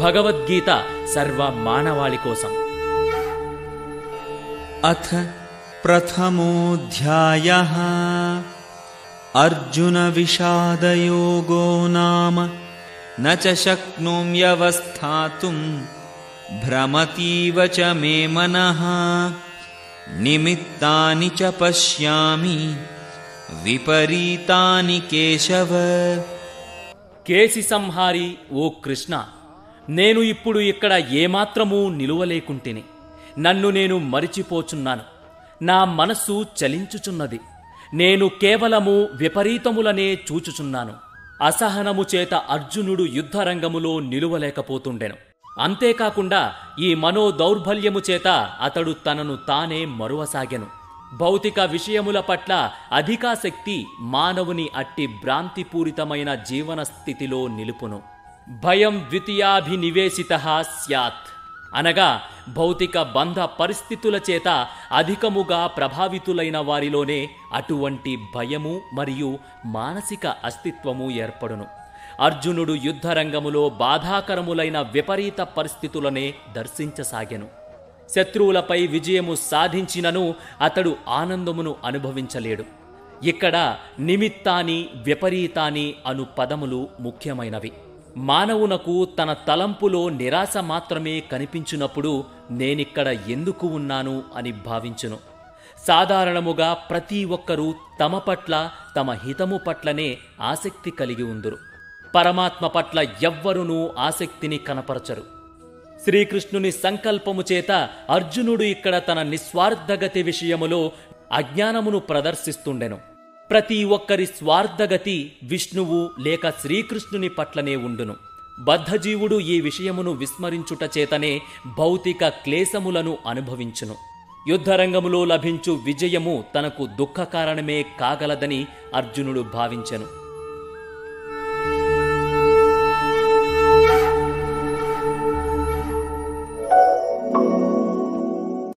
భగవద్గీత సర్వ మానవాళి కోసం. అథ ప్రథమోऽధ్యాయః అర్జున విషాదయోగో నామ న చ శక్నోమ్యవస్థాతుం భ్రమతీవ చ మే మనః నిమిత్తాని చ పశ్యామి విపరీతాని కేశవ. కేసి సంహారి ఓ కృష్ణ, నేను ఇప్పుడు ఇక్కడ ఏమాత్రమూ నిలువలేకుంటిని. నన్ను నేను మరిచిపోచున్నాను. నా మనస్సు చలించుచున్నది. నేను కేవలము విపరీతములనే చూచుచున్నాను. అసహనము చేత అర్జునుడు యుద్ధరంగములో నిలువలేకపోతుండెను. అంతేకాకుండా ఈ మనోదౌర్బల్యము చేత అతడు తనను తానే మరువసాగెను. భౌతిక విషయముల పట్ల అధికాసక్తి మానవుని అట్టి భ్రాంతిపూరితమైన జీవన స్థితిలో నిలుపును. భయం ద్వితీయాభినివేశితః స్యాత్ అనగా భౌతిక బంధ పరిస్థితుల చేత అధికముగా ప్రభావితులైన వారిలోనే అటువంటి భయము మరియు మానసిక అస్తిత్వము ఏర్పడును. అర్జునుడు యుద్ధరంగములో బాధాకరములైన విపరీత పరిస్థితులనే దర్శించసాగెను. శత్రువులపై విజయము సాధించినను అతడు ఆనందమును అనుభవించలేడు. ఇక్కడ నిమిత్తాని విపరీతాని అను పదములు ముఖ్యమైనవి. మానవునకు తన తలంపులో నిరాశ మాత్రమే కనిపించినప్పుడు నేనిక్కడ ఎందుకు ఉన్నాను అని భావించును. సాధారణముగా ప్రతి ఒక్కరూ తమ పట్ల తమ హితము పట్లనే ఆసక్తి కలిగి ఉందురు. పరమాత్మ పట్ల ఎవ్వరునూ ఆసక్తిని కనపరచరు. శ్రీకృష్ణుని సంకల్పము చేత అర్జునుడు ఇక్కడ తన నిస్వార్థగతి విషయములో అజ్ఞానమును ప్రదర్శిస్తుండెను. ప్రతి ఒక్కరి స్వార్థగతి విష్ణువు లేక శ్రీకృష్ణుని పట్లనే ఉండును. బద్ధజీవుడు ఈ విషయమును విస్మరించుట చేతనే భౌతిక క్లేశములను అనుభవించును. యుద్ధరంగములో లభించు విజయము తనకు దుఃఖకారణమే కాగలదని అర్జునుడు భావించెను.